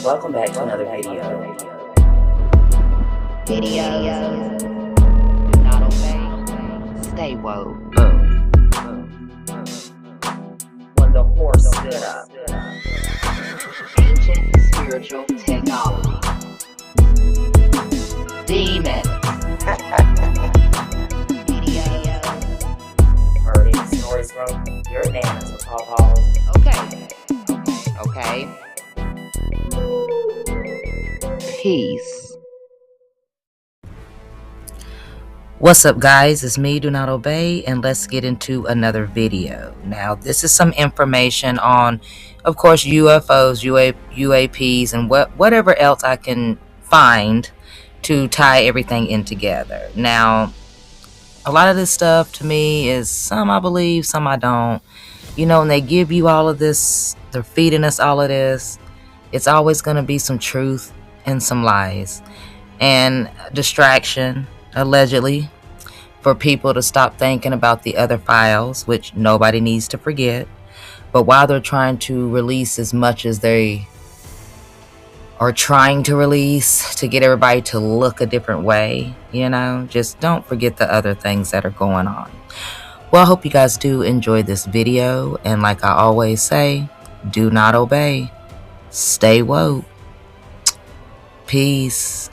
Welcome back to another video. Do not obey. Stay woke. When the horse stood up. Ancient spiritual technology. Demon. Heard any stories from your nanas or pawpaws? Okay. Peace. What's up, guys? It's me, Do Not Obey, and let's get into another video. Now, this is some information on, of course, UFOs, UAPs, and whatever else I can find to tie everything in together. Now, a lot of this stuff to me is some I believe, some I don't. You know, when they give you all of this, they're feeding us all of this, it's always going to be some truth and some lies and distraction, allegedly, for people to stop thinking about the other files, which nobody needs to forget. But while they're trying to release as much as they are trying to release to get everybody to look a different way, you know, just don't forget the other things that are going on. Well, I hope you guys do enjoy this video, and like I always say, do not obey. Stay woke. Peace.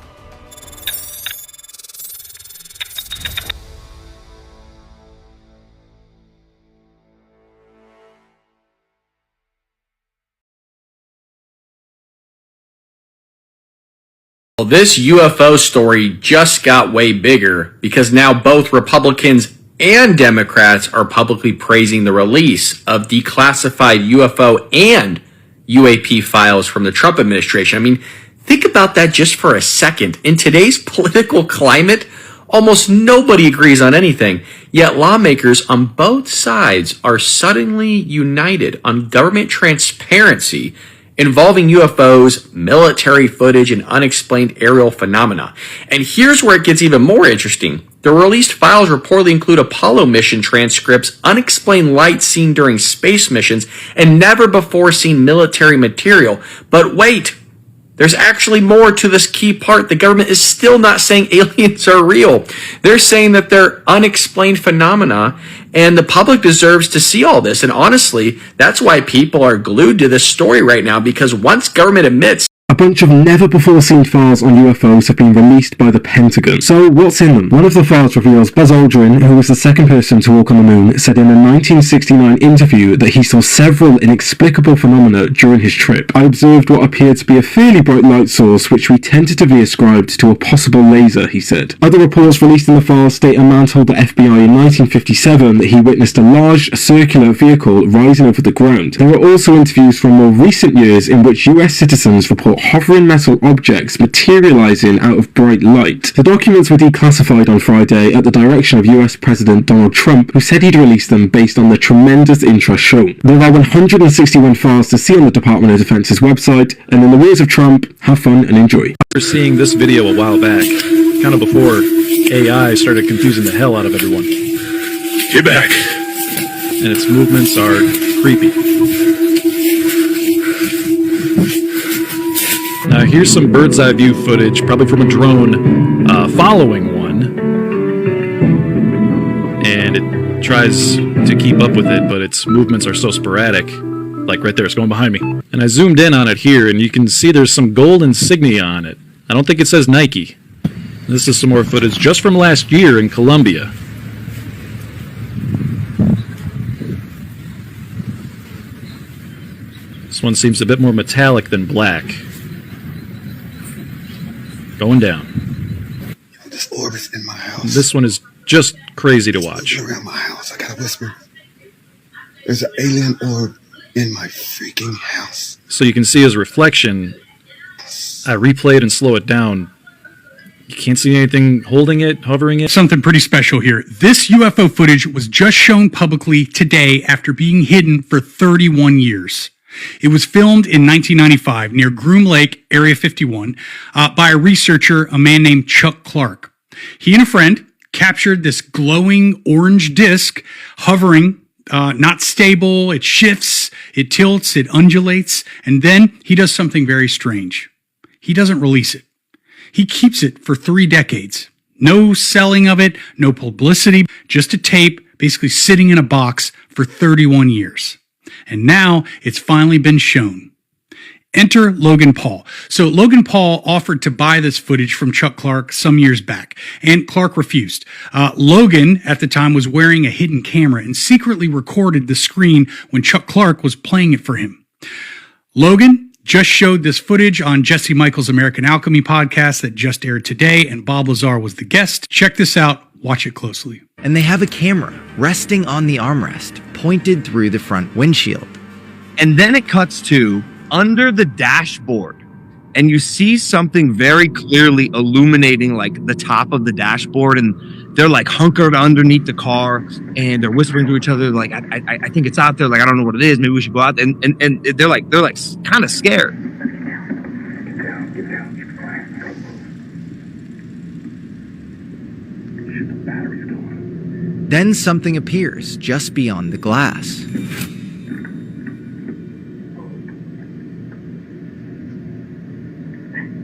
Well, this UFO story just got way bigger because now both Republicans and Democrats are publicly praising the release of declassified UFO and UAP files from the Trump administration. I mean, think about that just for a second. In today's political climate, almost nobody agrees on anything, yet lawmakers on both sides are suddenly united on government transparency involving UFOs, military footage, and unexplained aerial phenomena. And here's where it gets even more interesting. The released files reportedly include Apollo mission transcripts, unexplained lights seen during space missions, and never before seen military material. But wait, there's actually more to this key part. The government is still not saying aliens are real. They're saying that they're unexplained phenomena, and the public deserves to see all this. And honestly, that's why people are glued to this story right now, because once government admits a bunch of never-before-seen files on UFOs have been released by the Pentagon. So, what's in them? One of the files reveals Buzz Aldrin, who was the second person to walk on the moon, said in a 1969 interview that he saw several inexplicable phenomena during his trip. I observed what appeared to be a fairly bright light source, which we tentatively ascribed to a possible laser, he said. Other reports released in the file state a man told the FBI in 1957 that he witnessed a large circular vehicle rising over the ground. There are also interviews from more recent years in which US citizens report hovering metal objects materializing out of bright light. The documents were declassified on Friday at the direction of US President Donald Trump, who said he'd release them based on the tremendous interest shown. There are 161 files to see on the Department of Defense's website, and in the words of Trump, have fun and enjoy. We're seeing this video a while back, kind of before AI started confusing the hell out of everyone. Get back! And its movements are creepy. Now here's some bird's eye view footage, probably from a drone, following one. And it tries to keep up with it, but its movements are so sporadic. Like right there, it's going behind me. And I zoomed in on it here, and you can see there's some gold insignia on it. I don't think it says Nike. This is some more footage just from last year in Colombia. This one seems a bit more metallic than black. Going down. This orb is in my house. This one is just crazy to watch. Around my house, I gotta whisper. There's an alien orb in my freaking house. So you can see his reflection. I replayed and slow it down. You can't see anything holding it, hovering it. Something pretty special here. This UFO footage was just shown publicly today after being hidden for 31 years. It was filmed in 1995 near Groom Lake, Area 51, by a researcher, a man named Chuck Clark. He and a friend captured this glowing orange disc hovering not stable. It shifts, it tilts, it undulates, and then he does something very strange. He doesn't release it. He keeps it for 3 decades. No selling of it, no publicity, just a tape basically sitting in a box for 31 years. And now it's finally been shown. Enter Logan Paul. So Logan Paul offered to buy this footage from Chuck Clark some years back, and Clark refused. Logan, at the time, was wearing a hidden camera and secretly recorded the screen when Chuck Clark was playing it for him. Logan just showed this footage on Jesse Michael's American Alchemy podcast that just aired today, and Bob Lazar was the guest. Check this out. Watch it closely. And they have a camera resting on the armrest, pointed through the front windshield. And then it cuts to under the dashboard, and you see something very clearly illuminating like the top of the dashboard, and they're like hunkered underneath the car, and they're whispering to each other like, I think it's out there, like I don't know what it is, maybe we should go out. And they're like kind of scared. Then something appears just beyond the glass.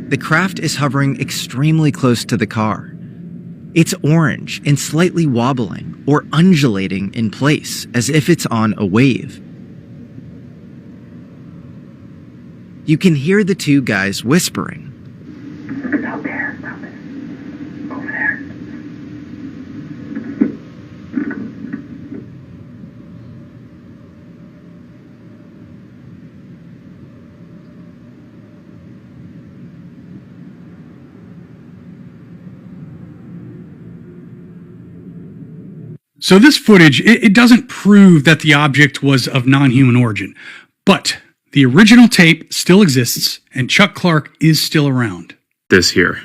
The craft is hovering extremely close to the car. It's orange and slightly wobbling or undulating in place as if it's on a wave. You can hear the two guys whispering. It's out there, over there. So this footage, it doesn't prove that the object was of non-human origin, but the original tape still exists and Chuck Clark is still around. This here.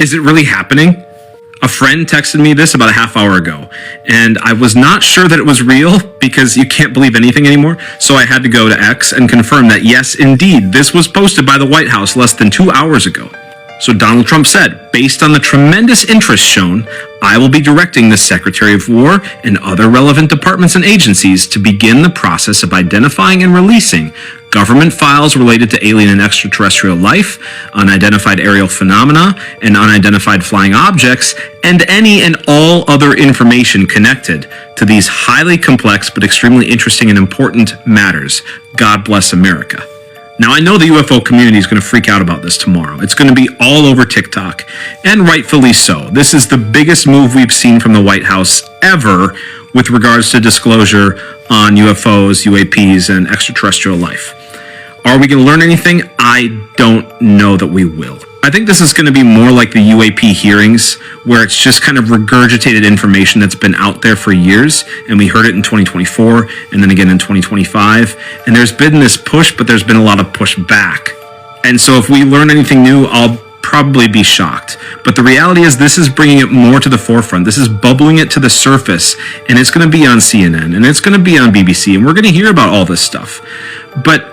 Is it really happening? A friend texted me this about a half hour ago, and I was not sure that it was real because you can't believe anything anymore, so I had to go to X and confirm that yes, indeed, this was posted by the White House less than 2 hours ago. So Donald Trump said, based on the tremendous interest shown, I will be directing the Secretary of War and other relevant departments and agencies to begin the process of identifying and releasing government files related to alien and extraterrestrial life, unidentified aerial phenomena, and unidentified flying objects, and any and all other information connected to these highly complex but extremely interesting and important matters. God bless America. Now, I know the UFO community is going to freak out about this tomorrow. It's going to be all over TikTok, and rightfully so. This is the biggest move we've seen from the White House ever with regards to disclosure on UFOs, UAPs, and extraterrestrial life. Are we going to learn anything? I don't know that we will. I think this is going to be more like the UAP hearings, where it's just kind of regurgitated information that's been out there for years, and we heard it in 2024, and then again in 2025, and there's been this push, but there's been a lot of pushback. And so if we learn anything new, I'll probably be shocked. But the reality is this is bringing it more to the forefront. This is bubbling it to the surface, and it's going to be on CNN, and it's going to be on BBC, and we're going to hear about all this stuff. But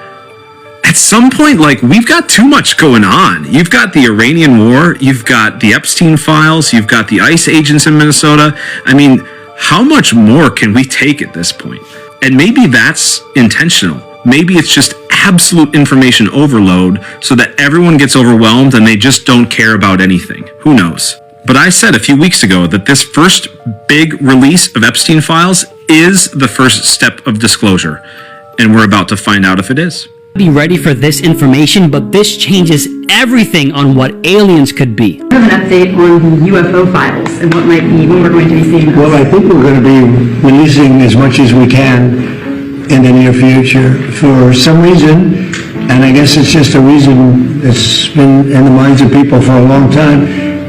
at some point, like, we've got too much going on. You've got the Iranian war, you've got the Epstein files, you've got the ICE agents in Minnesota. I mean, how much more can we take at this point? And maybe that's intentional. Maybe it's just absolute information overload so that everyone gets overwhelmed and they just don't care about anything. Who knows? But I said a few weeks ago that this first big release of Epstein files is the first step of disclosure. And we're about to find out if it is. Be ready for this information, but this changes everything on what aliens could be. I have an update on the UFO files and what we're going to be seeing. Well, I think we're going to be releasing as much as we can in the near future. For some reason, and I guess it's just a reason that's been in the minds of people for a long time,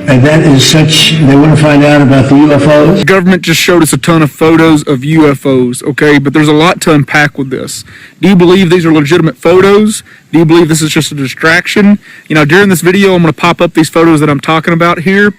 and that is such, they want to find out about the UFOs. The government just showed us a ton of photos of UFOs, okay? But there's a lot to unpack with this. Do you believe these are legitimate photos? Do you believe this is just a distraction? You know, during this video, I'm going to pop up these photos that I'm talking about here.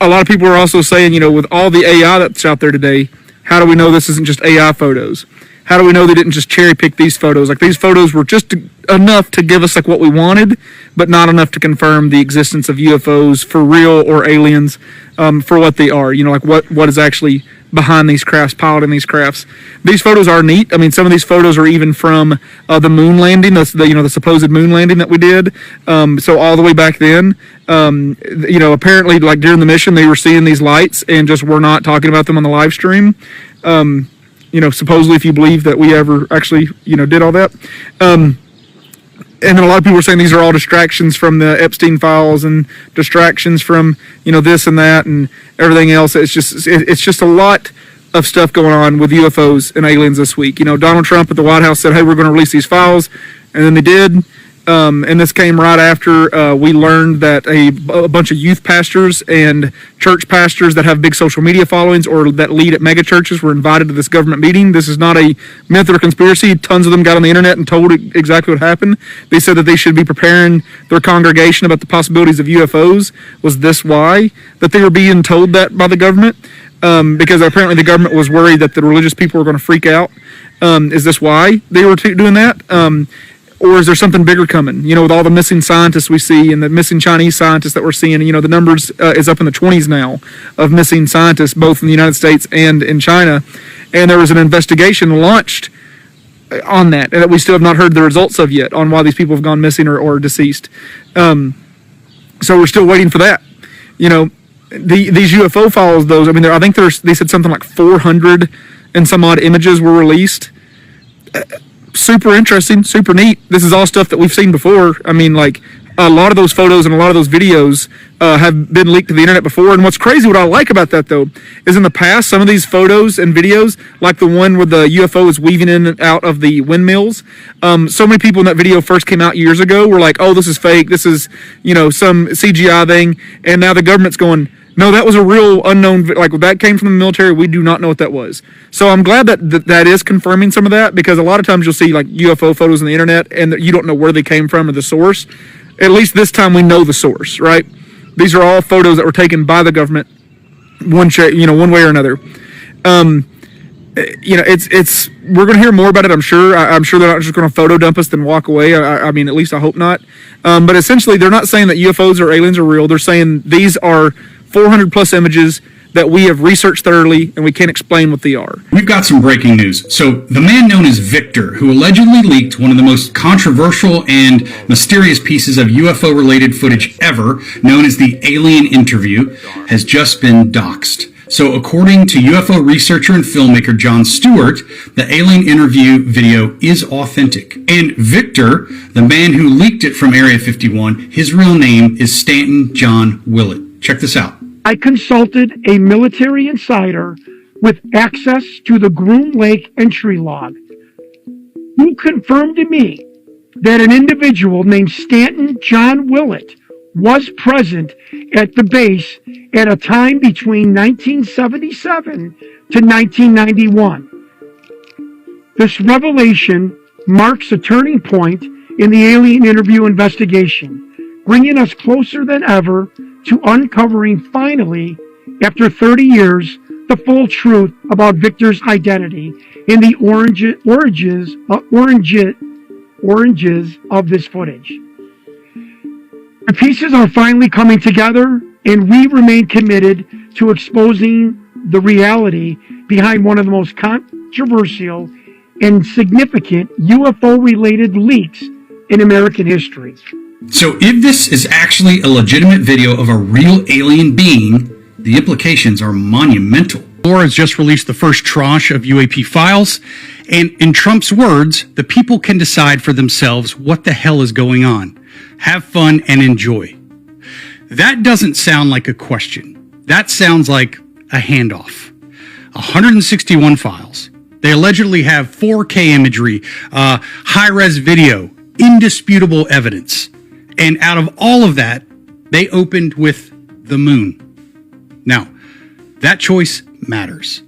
A lot of people are also saying, you know, with all the AI that's out there today, how do we know this isn't just AI photos? How do we know they didn't just cherry pick these photos? Like, these photos were just enough to give us like what we wanted, but not enough to confirm the existence of UFOs for real or aliens for what they are. You know, like what is actually behind these crafts, piloting these crafts. These photos are neat. I mean, some of these photos are even from the moon landing, the supposed moon landing that we did. So all the way back then, you know, apparently like during the mission, they were seeing these lights and just were not talking about them on the live stream. You know, supposedly if you believe that we ever actually, you know, did all that. And then a lot of people were saying these are all distractions from the Epstein files and distractions from, you know, this and that and everything else. It's just a lot of stuff going on with UFOs and aliens this week. You know, Donald Trump at the White House said, hey, we're going to release these files. And then they did. And this came right after we learned that a bunch of youth pastors and church pastors that have big social media followings or that lead at mega churches were invited to this government meeting. This is not a myth or conspiracy. Tons of them got on the internet and told exactly what happened. They said that they should be preparing their congregation about the possibilities of UFOs. Was this why that they were being told that by the government? Because apparently the government was worried that the religious people were going to freak out. Is this why they were doing that? Or is there something bigger coming? You know, with all the missing scientists we see and the missing Chinese scientists that we're seeing, you know, the numbers is up in the 20s now of missing scientists, both in the United States and in China. And there was an investigation launched on that, and that we still have not heard the results of yet on why these people have gone missing or deceased. So we're still waiting for that. You know, these UFO files, those, I mean, I think they said something like 400 and some odd images were released. Super interesting, super neat. This is all stuff that we've seen before. I mean, like, a lot of those photos and a lot of those videos have been leaked to the internet before. And what's crazy, what I like about that, though, is in the past, some of these photos and videos, like the one where the UFO is weaving in and out of the windmills, so many people in that video first came out years ago were like, oh, this is fake, this is, you know, some CGI thing. And now the government's going, no, that was a real unknown, like that came from the military. We do not know what that was. So I'm glad that is confirming some of that, because a lot of times you'll see like UFO photos on the internet and you don't know where they came from or the source. At least this time we know the source, right? These are all photos that were taken by the government, one way or another. You know, we're going to hear more about it, I'm sure. I'm sure they're not just going to photo dump us then walk away. I mean, at least I hope not. But essentially, they're not saying that UFOs or aliens are real. They're saying these are 400 plus images that we have researched thoroughly and we can't explain what they are. We've got some breaking news. So the man known as Victor, who allegedly leaked one of the most controversial and mysterious pieces of UFO related footage ever, known as the Alien Interview, has just been doxxed. So according to UFO researcher and filmmaker Jon Stewart, the Alien Interview video is authentic. And Victor, the man who leaked it from Area 51, his real name is Stanton John Willett. Check this out. I consulted a military insider with access to the Groom Lake entry log, who confirmed to me that an individual named Stanton John Willett was present at the base at a time between 1977 to 1991. This revelation marks a turning point in the Alien Interview investigation, bringing us closer than ever to uncovering finally, after 30 years, the full truth about Victor's identity and the oranges of this footage. The pieces are finally coming together, and we remain committed to exposing the reality behind one of the most controversial and significant UFO-related leaks in American history. So if this is actually a legitimate video of a real alien being, the implications are monumental. Gore has just released the first tranche of UAP files, and in Trump's words, the people can decide for themselves what the hell is going on. Have fun and enjoy. That doesn't sound like a question. That sounds like a handoff. 161 files. They allegedly have 4K imagery, high-res video, indisputable evidence. And out of all of that, they opened with the moon. Now, that choice matters.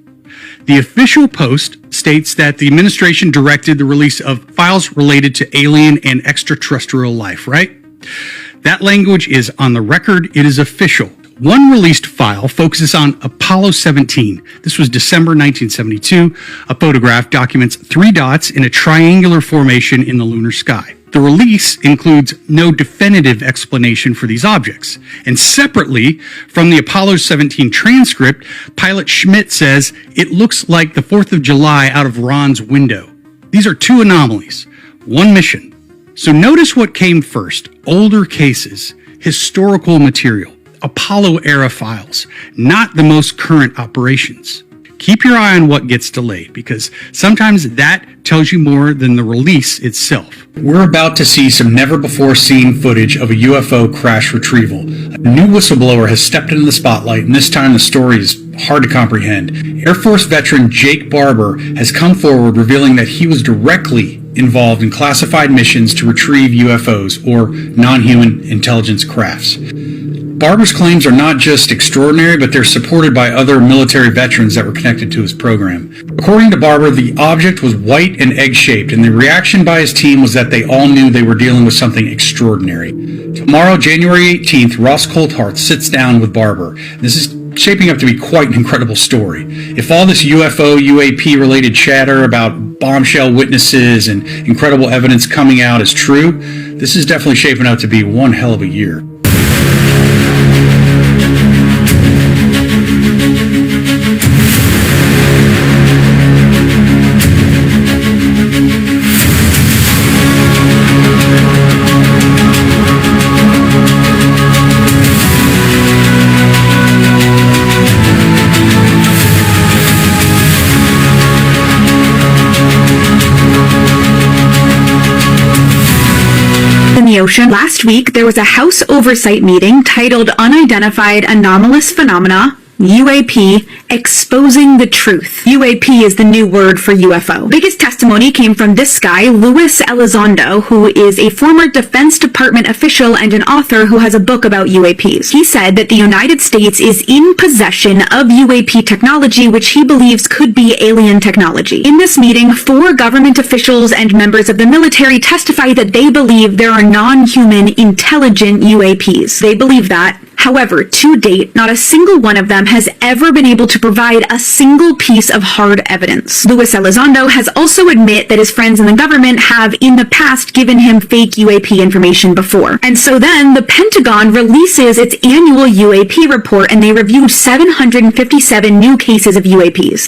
The official post states that the administration directed the release of files related to alien and extraterrestrial life, right? That language is on the record. It is official. One released file focuses on Apollo 17. This was December 1972. A photograph documents 3 dots in a triangular formation in the lunar sky. The release includes no definitive explanation for these objects. And separately, from the Apollo 17 transcript, pilot Schmidt says it looks like the 4th of July out of Ron's window. These are 2 anomalies, 1 mission. So notice what came first: older cases, historical material, Apollo-era files, not the most current operations. Keep your eye on what gets delayed, because sometimes that tells you more than the release itself. We're about to see some never-before-seen footage of a UFO crash retrieval. A new whistleblower has stepped into the spotlight, and this time the story is hard to comprehend. Air Force veteran Jake Barber has come forward revealing that he was directly involved in classified missions to retrieve UFOs, or non-human intelligence crafts. Barber's claims are not just extraordinary, but they're supported by other military veterans that were connected to his program. According to Barber, the object was white and egg-shaped, and the reaction by his team was that they all knew they were dealing with something extraordinary. Tomorrow, January 18th, Ross Coulthart sits down with Barber. This is shaping up to be quite an incredible story. If all this UFO, UAP-related chatter about bombshell witnesses and incredible evidence coming out is true, this is definitely shaping up to be one hell of a year. Ocean. Last week, there was a House oversight meeting titled Unidentified Anomalous Phenomena, UAP, Exposing the Truth. UAP is the new word for UFO. Biggest testimony came from this guy, Luis Elizondo, who is a former Defense Department official and an author who has a book about UAPs. He said that the United States is in possession of UAP technology, which he believes could be alien technology. In this meeting, 4 government officials and members of the military testified that they believe there are non-human intelligent UAPs. They believe that. However, to date, not a single one of them has ever been able to provide a single piece of hard evidence. Luis Elizondo has also admitted that his friends in the government have in the past given him fake UAP information before. And so then the Pentagon releases its annual UAP report, and they reviewed 757 new cases of UAPs.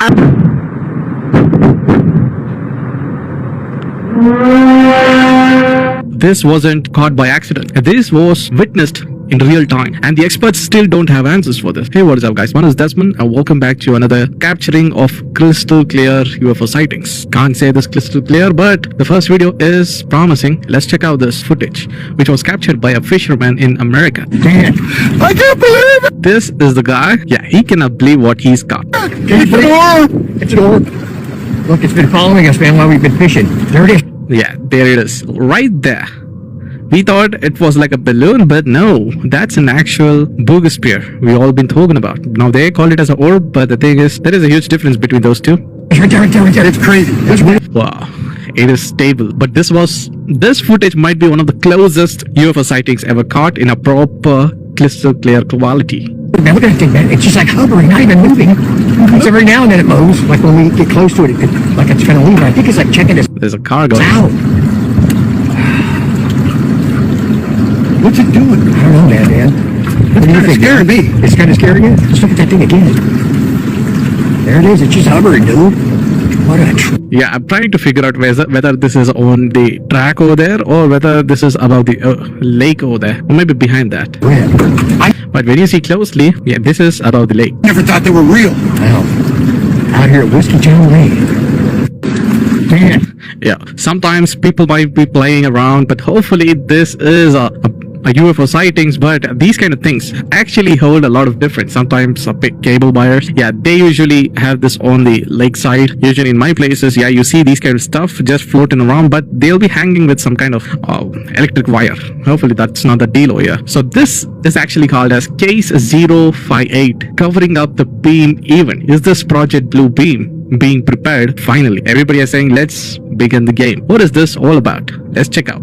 This wasn't caught by accident. This was witnessed in real time, and the experts still don't have answers for this. Hey, what is up guys, my name is Desmond and welcome back to another capturing of crystal clear UFO sightings. Can't say this crystal clear, but the first video is promising. Let's check out this footage which was captured by a fisherman in America. Damn, I can't believe it! This is the guy. Yeah, he cannot believe what he's got. It's an orb! It's an orb! Look, it's been following us, man, while we've been fishing. There it is. Yeah, there it is, right there. We thought it was like a balloon, but no, that's an actual boogosphere we all been talking about. Now they call it as an orb, but the thing is, there is a huge difference between those two. It's crazy. Wow, it is stable. But this footage might be one of the closest UFO sightings ever caught in a proper crystal clear quality. Man, look at that thing, man. It's just like hovering, not even moving. It's every now and then it moves, like when we get close to it, like it's gonna leave. I think it's like checking this. There's a car going. Out. What's it doing? I don't know, man. What do you think? It's scaring me. It's kind of scaring you? Just look at that thing again. There it is. It's just hovering, dude. What a yeah, I'm trying to figure out whether this is on the track over there or whether this is above the lake over there, or maybe behind that. But when you see closely, yeah, this is above the lake. Never thought they were real. Well, out here at Whiskey Town Lane. Man. Yeah, sometimes people might be playing around, but hopefully this is a UFO sightings, but these kind of things actually hold a lot of difference. Sometimes cable wires, yeah, they usually have this on the lakeside. Usually in my places, yeah, you see these kind of stuff just floating around, but they'll be hanging with some kind of electric wire. Hopefully that's not the deal here. So this is actually called as Case 058, covering up the beam even. Is this Project Blue Beam being prepared? Finally, everybody is saying, let's begin the game. What is this all about? Let's check out.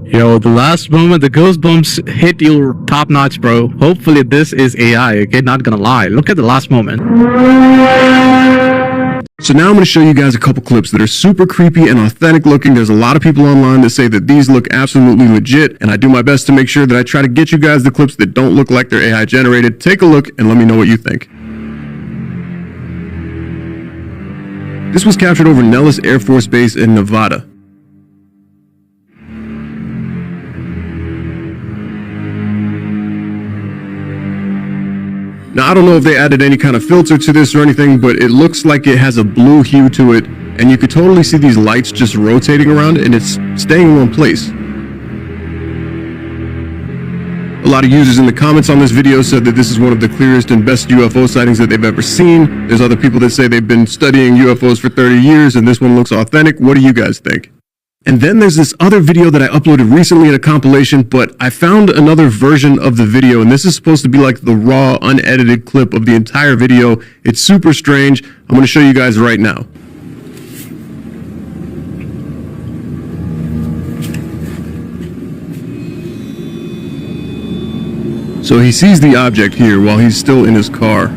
Yo, the last moment the goosebumps hit you top notch, bro. Hopefully this is AI, okay? Not gonna lie. Look at the last moment. So now I'm going to show you guys a couple clips that are super creepy and authentic looking. There's a lot of people online that say that these look absolutely legit, and I do my best to make sure that I try to get you guys the clips that don't look like they're AI generated. Take a look and let me know what you think. This was captured over Nellis Air Force Base in Nevada. Now, I don't know if they added any kind of filter to this or anything, but it looks like it has a blue hue to it, and you could totally see these lights just rotating around, and it's staying in one place. A lot of users in the comments on this video said that this is one of the clearest and best UFO sightings that they've ever seen. There's other people that say they've been studying UFOs for 30 years, and this one looks authentic. What do you guys think? And then there's this other video that I uploaded recently in a compilation, but I found another version of the video, and this is supposed to be like the raw, unedited clip of the entire video. It's super strange. I'm going to show you guys right now. So he sees the object here while he's still in his car.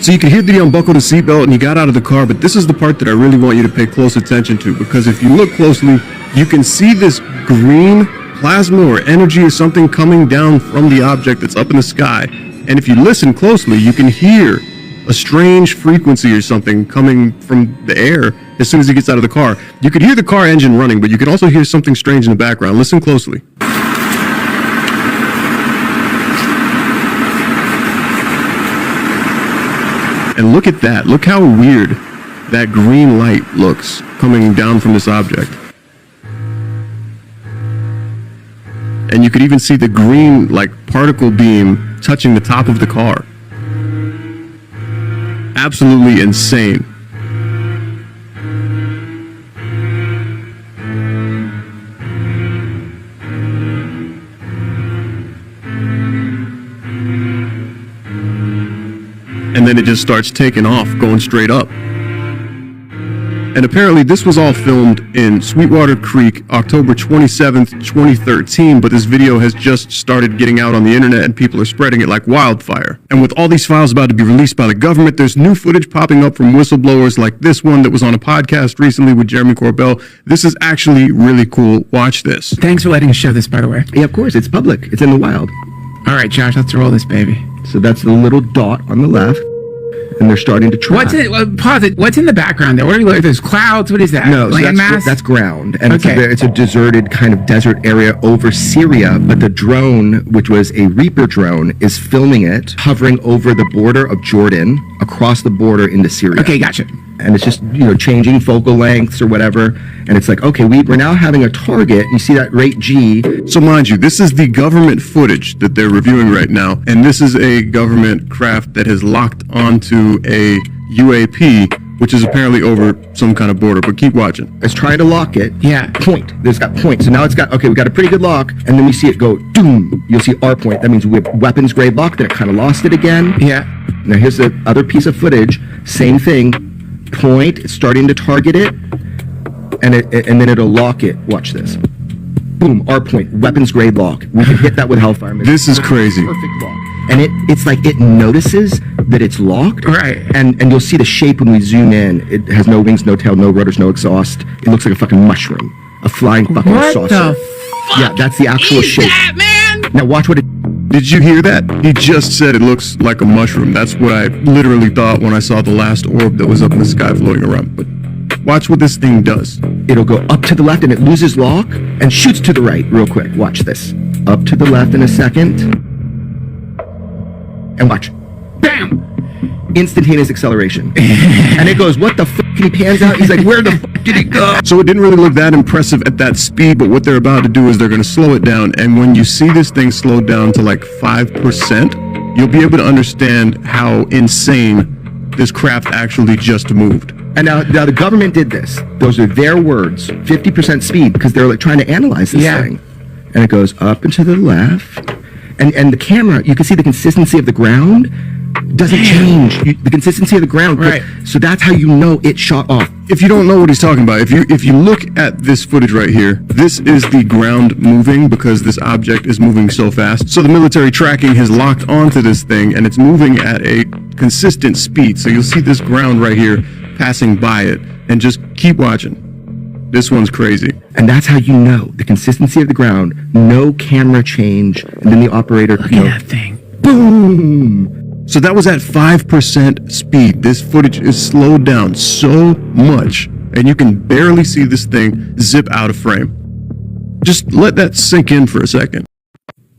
So you can hear that he unbuckled his seatbelt and he got out of the car, but this is the part that I really want you to pay close attention to, because if you look closely, you can see this green plasma or energy or something coming down from the object that's up in the sky. And if you listen closely, you can hear a strange frequency or something coming from the air as soon as he gets out of the car. You could hear the car engine running, but you can also hear something strange in the background. Listen closely. And look at that. Look how weird that green light looks coming down from this object. And you could even see the green, like, particle beam touching the top of the car. Absolutely insane. And then it just starts taking off, going straight up. And apparently this was all filmed in Sweetwater Creek, October 27th, 2013, but this video has just started getting out on the internet and people are spreading it like wildfire. And with all these files about to be released by the government, there's new footage popping up from whistleblowers like this one that was on a podcast recently with Jeremy Corbell. This is actually really cool. Watch this. Thanks for letting us show this, by the way. Yeah, of course. It's public. It's in the wild. All right, Josh, let's roll this baby. So that's the little dot on the left. And they're starting to track. Pause it. What's in the background there? What are you looking at? There's clouds. What is that? No, so that's ground. And it's a deserted kind of desert area over Syria. But the drone, which was a Reaper drone, is filming it, hovering over the border of Jordan, across the border into Syria. Okay, gotcha. And it's just, changing focal lengths or whatever. And it's like, okay, we're now having a target. You see that rate G. So mind you, this is the government footage that they're reviewing right now. And this is a government craft that has locked onto a UAP, which is apparently over some kind of border. But keep watching. It's trying to lock it. Yeah. Point. It's got point. So now it's got, okay, we got a pretty good lock. And then we see it go, doom. You'll see R point. That means we have weapons grade lock. Then it kind of lost it again. Yeah. Now here's the other piece of footage. Same thing. Point, it's starting to target it, and then it'll lock it. Watch this. Boom, R point, weapons grade lock. We can hit that with Hellfire. This is crazy. Perfect lock. and it's like it notices that it's locked. Right. And you'll see the shape when we zoom in. It has no wings, no tail, no rotors, no exhaust. It looks like a fucking mushroom. A flying fucking saucer. Yeah, that's the actual shape. Man? Now watch what it... Did you hear that? He just said it looks like a mushroom. That's what I literally thought when I saw the last orb that was up in the sky floating around. But watch what this thing does. It'll go up to the left and it loses lock and shoots to the right real quick. Watch this. Up to the left in a second. And watch. Bam! Instantaneous acceleration. And it goes, what the fuck? And he pans out. He's like, where the fuck did it go? So it didn't really look that impressive at that speed, but what they're about to do is they're going to slow it down. And when you see this thing slowed down to like 5%, you'll be able to understand how insane this craft actually just moved. And now the government did this. Those are their words. 50% speed, because they're like trying to analyze this thing. And it goes up and to the left. And the camera, you can see the consistency of the ground doesn't change. The consistency of the ground. Right. So that's how you know it shot off. If you don't know what he's talking about, if you look at this footage right here, this is the ground moving because this object is moving so fast. So the military tracking has locked onto this thing and it's moving at a consistent speed. So you'll see this ground right here passing by it, and just keep watching. This one's crazy. And that's how you know the consistency of the ground, no camera change, and then the operator, Look at that thing. Boom! So that was at 5% speed. This footage is slowed down so much, and you can barely see this thing zip out of frame. Just let that sink in for a second.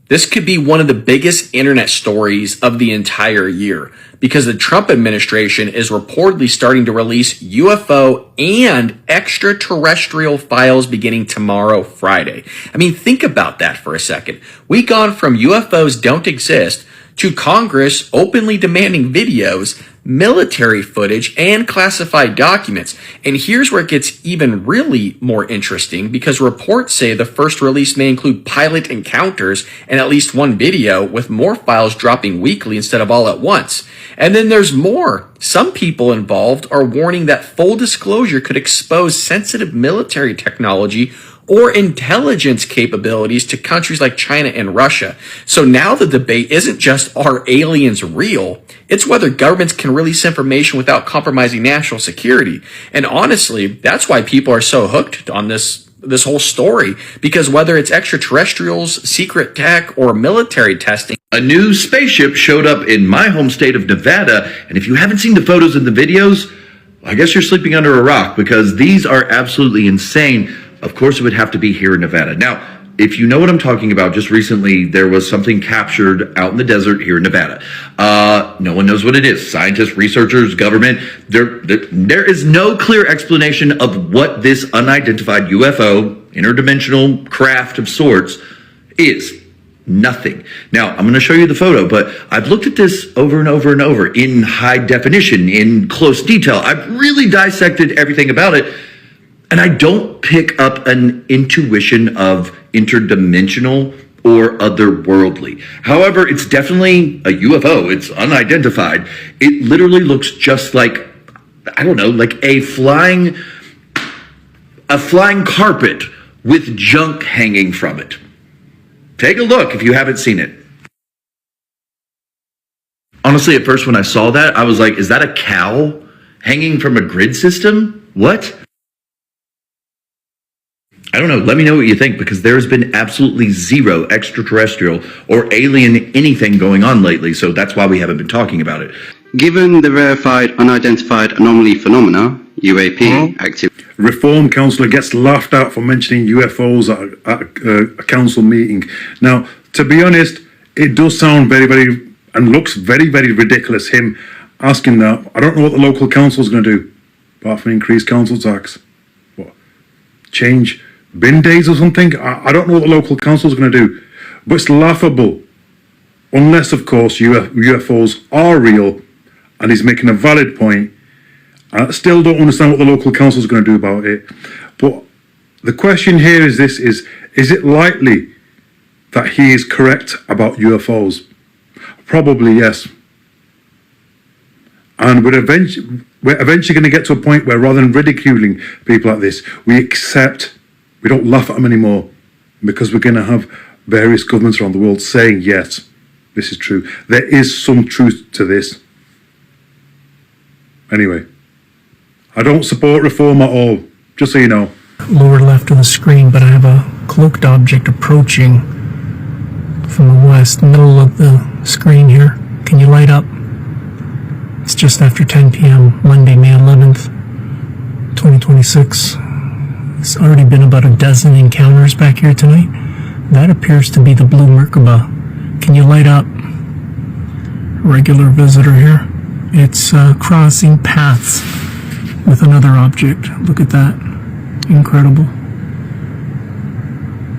This could be one of the biggest internet stories of the entire year because the Trump administration is reportedly starting to release UFO and extraterrestrial files beginning tomorrow, Friday. I mean, think about that for a second. We've gone from UFOs don't exist to Congress openly demanding videos, military footage, and classified documents. And here's where it gets even really more interesting because reports say the first release may include pilot encounters and at least one video, with more files dropping weekly instead of all at once. And then there's more. Some people involved are warning that full disclosure could expose sensitive military technology or intelligence capabilities to countries like China and Russia. So now the debate isn't just are aliens real, it's whether governments can release information without compromising national security. And honestly, that's why people are so hooked on this whole story, because whether it's extraterrestrials, secret tech, or military testing, a new spaceship showed up in my home state of Nevada, and if you haven't seen the photos and the videos, I guess you're sleeping under a rock because these are absolutely insane. Of course, it would have to be here in Nevada. Now, if you know what I'm talking about, just recently there was something captured out in the desert here in Nevada. No one knows what it is. Scientists, researchers, government. There is no clear explanation of what this unidentified UFO, interdimensional craft of sorts, is. Nothing. Now, I'm going to show you the photo, but I've looked at this over and over and over in high definition, in close detail. I've really dissected everything about it. And I don't pick up an intuition of interdimensional or otherworldly. However, it's definitely a UFO. It's unidentified. It literally looks just like, I don't know, like a flying carpet with junk hanging from it. Take a look if you haven't seen it. Honestly, at first when I saw that, I was like, is that a cow hanging from a grid system? What? I don't know. Let me know what you think, because there has been absolutely zero extraterrestrial or alien anything going on lately, so that's why we haven't been talking about it. Given the verified unidentified anomaly phenomena, UAP activity. Reform councillor gets laughed at for mentioning UFOs at a council meeting. Now, to be honest, it does sound very, and looks very ridiculous, him asking that. I don't know what the local council is going to do, apart from increase council tax. What? Change bin days or something? I don't know what the local council is going to do, but it's laughable. Unless, of course, UFOs are real, and he's making a valid point. I still don't understand what the local council is going to do about it. But the question here is this, is it likely that he is correct about UFOs? Probably yes. And we're eventually going to get to a point where, rather than ridiculing people like this, we accept, we don't laugh at them anymore, because we're going to have various governments around the world saying, yes, this is true. There is some truth to this. Anyway, I don't support reform at all, just so you know. Lower left of the screen, but I have a cloaked object approaching from the west, middle of the screen here. Can you light up? It's just after 10 p.m., Monday, May 11th, 2026. It's already been about a dozen encounters back here tonight. That appears to be the blue Merkaba. Can you light up? Regular visitor here. It's crossing paths with another object. Look at that. Incredible.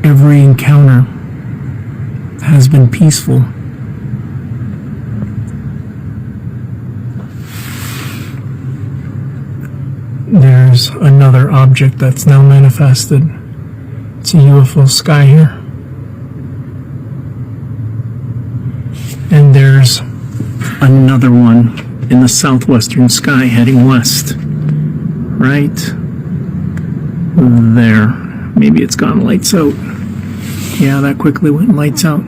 Every encounter has been peaceful. There's another object that's now manifested. It's a UFO sky here. And there's another one in the southwestern sky heading west. Right there. Maybe it's gone lights out. Yeah, that quickly went lights out.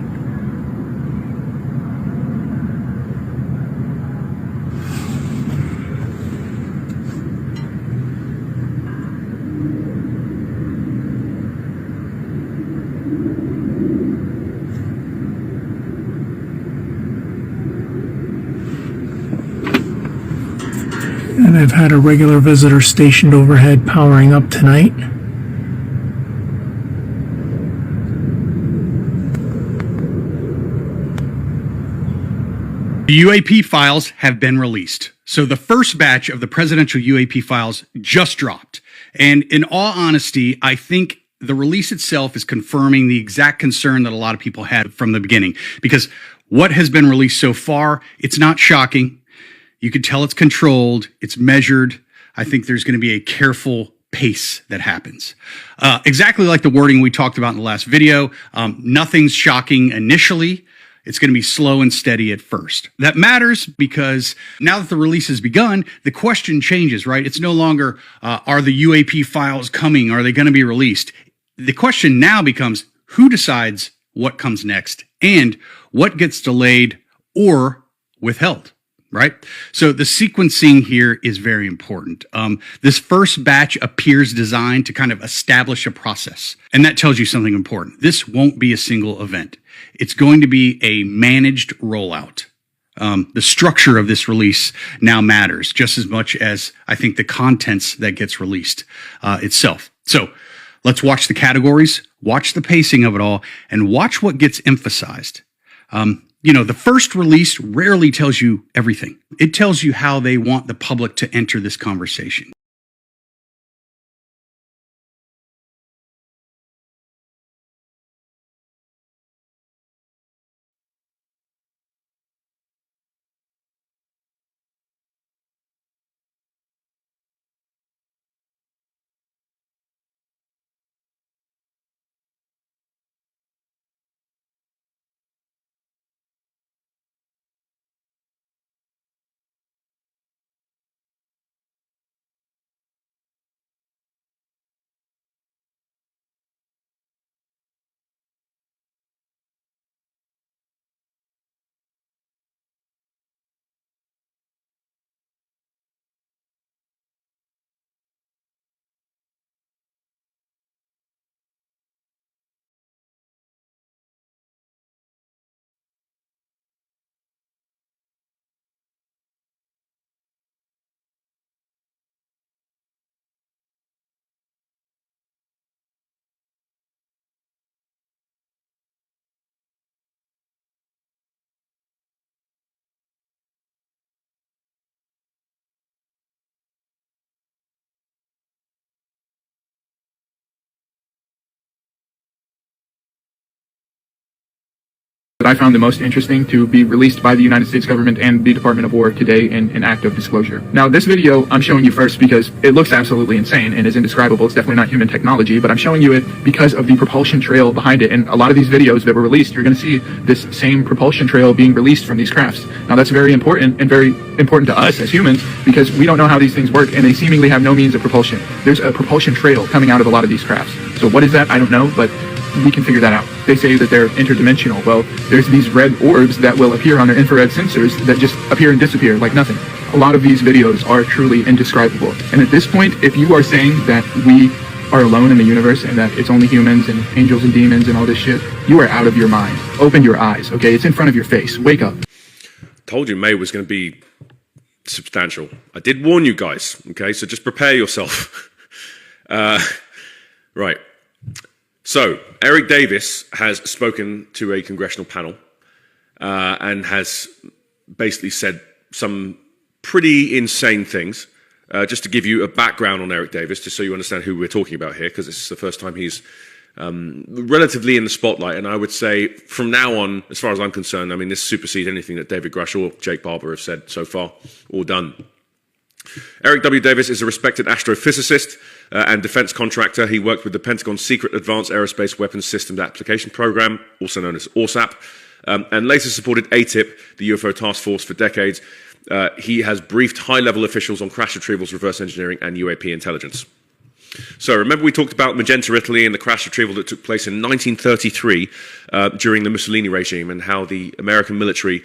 And I've had a regular visitor stationed overhead powering up tonight. The UAP files have been released. So the first batch of the presidential UAP files just dropped. And in all honesty, I think the release itself is confirming the exact concern that a lot of people had from the beginning. Because what has been released so far, it's not shocking. You can tell it's controlled, it's measured. I think there's going to be a careful pace that happens. Exactly like the wording we talked about in the last video. Nothing's shocking initially. It's going to be slow and steady at first. That matters because now that the release has begun, the question changes, right? It's no longer, are the UAP files coming? Are they going to be released? The question now becomes, who decides what comes next and what gets delayed or withheld? Right? So the sequencing here is very important. This first batch appears designed to kind of establish a process. And that tells you something important. This won't be a single event. It's going to be a managed rollout. The structure of this release now matters just as much as I think the contents that gets released itself. So let's watch the categories, watch the pacing of it all, and watch what gets emphasized. The first release rarely tells you everything. It tells you how they want the public to enter this conversation. that I found the most interesting to be released by the United States government and the Department of War today in an act of disclosure. Now, this video I'm showing you first because it looks absolutely insane and is indescribable. It's definitely not human technology, but I'm showing you it because of the propulsion trail behind it. And a lot of these videos that were released, you're going to see this same propulsion trail being released from these crafts. Now, that's very important and very important to us as humans because we don't know how these things work and they seemingly have no means of propulsion. There's a propulsion trail coming out of a lot of these crafts. So what is that? I don't know, but we can figure that out. They say that they're interdimensional. Well, there's these red orbs that will appear on their infrared sensors that just appear and disappear like nothing. A lot of these videos are truly indescribable. And at this point, if you are saying that we are alone in the universe and that it's only humans and angels and demons and all this shit, you are out of your mind. Open your eyes, okay? It's in front of your face. Wake up. Told you May was going to be substantial. I did warn you guys, okay? So just prepare yourself. Right. So, Eric Davis has spoken to a congressional panel and has basically said some pretty insane things. Just to give you a background on Eric Davis, just so you understand who we're talking about here, because this is the first time he's relatively in the spotlight. And I would say from now on, as far as I'm concerned, I mean, this supersedes anything that David Grush or Jake Barber have said so far. All done. Eric W. Davis is a respected astrophysicist and defense contractor. He worked with the Pentagon's Secret Advanced Aerospace Weapons Systems Application Program, also known as ORSAP, and later supported ATIP, the UFO task force, for decades. He has briefed high-level officials on crash retrievals, reverse engineering, and UAP intelligence. So remember we talked about Magenta, Italy, and the crash retrieval that took place in 1933 during the Mussolini regime, and how the American military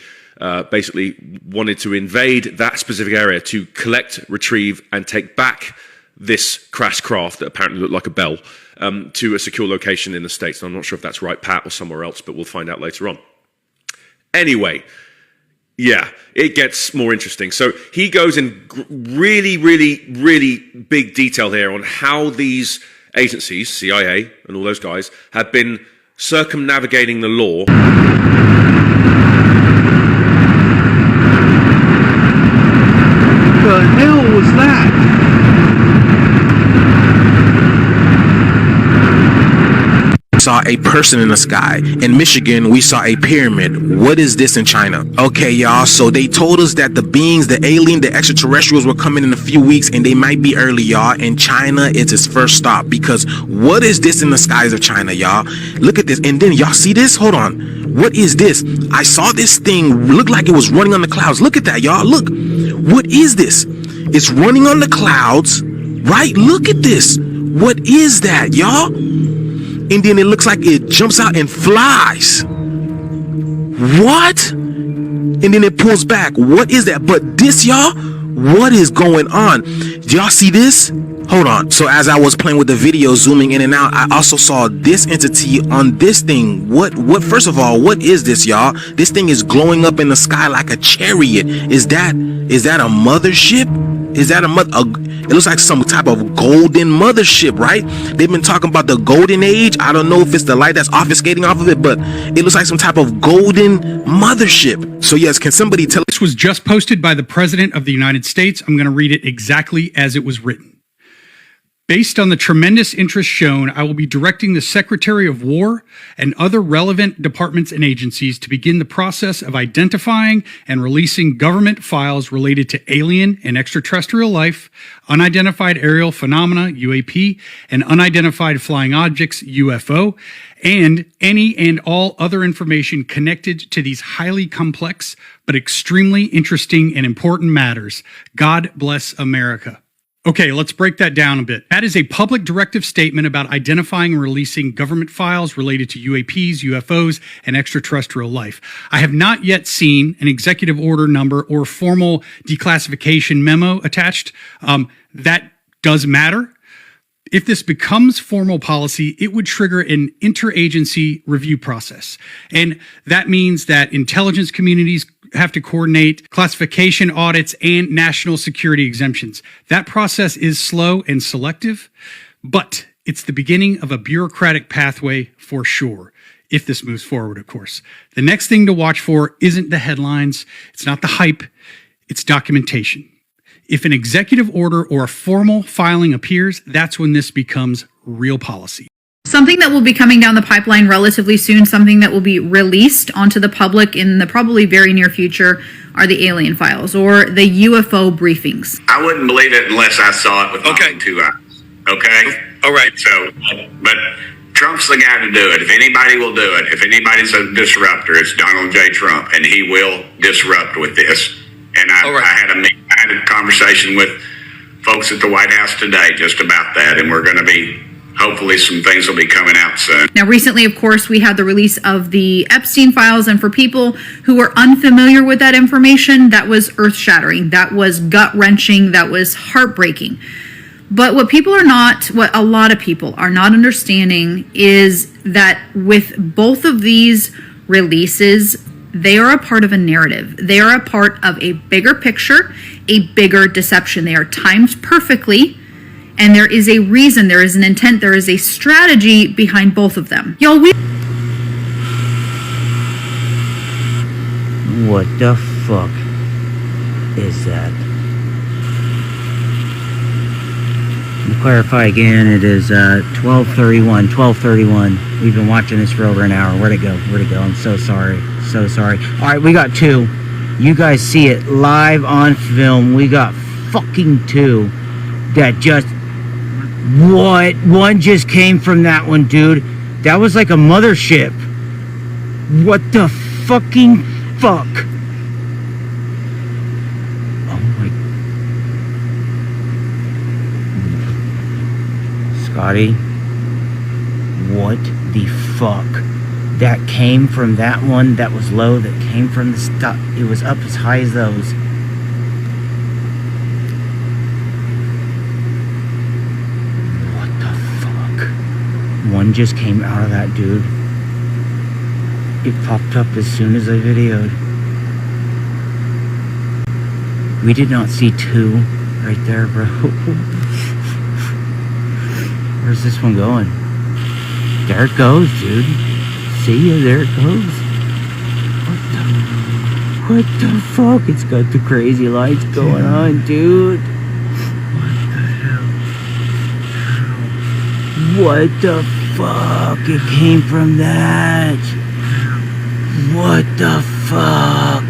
basically wanted to invade that specific area to collect, retrieve, and take back this crashed craft that apparently looked like a bell to a secure location in the States. And I'm not sure if that's right, Pat, or somewhere else, but we'll find out later on. Anyway, yeah, it gets more interesting. So he goes in really, really, really big detail here on how these agencies, CIA and all those guys, have been circumnavigating the law. What the hell was that? Saw a person in the sky. In Michigan, we saw a pyramid. What is this in China? Okay, y'all, so they told us that the beings, the alien, the extraterrestrials were coming in a few weeks, and they might be early, y'all. And China is its first stop, because what is this in the skies of China, y'all? Look at this. And then y'all see this? Hold on. What is this? I saw this thing look like it was running on the clouds. Look at that, y'all. Look. What is this? It's running on the clouds, right? Look at this. What is that, y'all? And then it looks like it jumps out and flies. What? And then it pulls back. What is that? But this, y'all, what is going on? Do y'all see this? Hold on. So as I was playing with the video, zooming in and out, I also saw this entity on this thing. What, first of all, what is this, y'all? This thing is glowing up in the sky like a chariot. Is that a mothership? Is that it looks like some type of golden mothership, right? They've been talking about the golden age. I don't know if it's the light that's obfuscating off of it, but it looks like some type of golden mothership. So yes, can somebody tell? This was just posted by the President of the United States. I'm going to read it exactly as it was written. Based on the tremendous interest shown, I will be directing the Secretary of War and other relevant departments and agencies to begin the process of identifying and releasing government files related to alien and extraterrestrial life, unidentified aerial phenomena, UAP, and unidentified flying objects, UFO, and any and all other information connected to these highly complex but extremely interesting and important matters. God bless America. Okay, let's break that down a bit. That is a public directive statement about identifying and releasing government files related to UAPs, UFOs, and extraterrestrial life. I have not yet seen an executive order number or formal declassification memo attached. That does matter. If this becomes formal policy, it would trigger an interagency review process. And that means that intelligence communities have to coordinate classification audits and national security exemptions. That process is slow and selective, but it's the beginning of a bureaucratic pathway for sure. If this moves forward, of course. The next thing to watch for isn't the headlines. It's not the hype. It's documentation. If an executive order or a formal filing appears, that's when this becomes real policy. Something that will be coming down the pipeline relatively soon, something that will be released onto the public in the probably very near future, are the alien files or the UFO briefings. I wouldn't believe it unless I saw it with my own 2 eyes. Okay? All right. So, but Trump's the guy to do it. If anybody will do it, if anybody's a disruptor, it's Donald J. Trump, and he will disrupt with this. And I had a conversation with folks at the White House today just about that, and we're going to be hopefully some things will be coming out soon. Now, recently, of course, we had the release of the Epstein files, and for people who are unfamiliar with that information, that was earth-shattering, that was gut-wrenching, that was heartbreaking. But what a lot of people are not understanding is that with both of these releases, they are a part of a narrative. They are a part of a bigger picture, a bigger deception. They are timed perfectly, and there is a reason, there is an intent, there is a strategy behind both of them. Y'all, What the fuck is that? To clarify again, it is 12:31. We've been watching this for over an hour. Where'd it go? I'm so sorry. All right, we got 2. You guys see it live on film. We got fucking 2 that just... What? One just came from that one, dude. That was like a mothership. What the fucking fuck? Scotty, what the fuck? That came from that one that was low, that came from the stuff. It was up as high as those. What the fuck? One just came out of that, dude. It popped up as soon as I videoed. We did not see 2 right there, bro. Where's this one going? There it goes, dude. See ya, there it goes. What the fuck? It's got the crazy lights going on, dude. What the fuck? It came from that. What the fuck?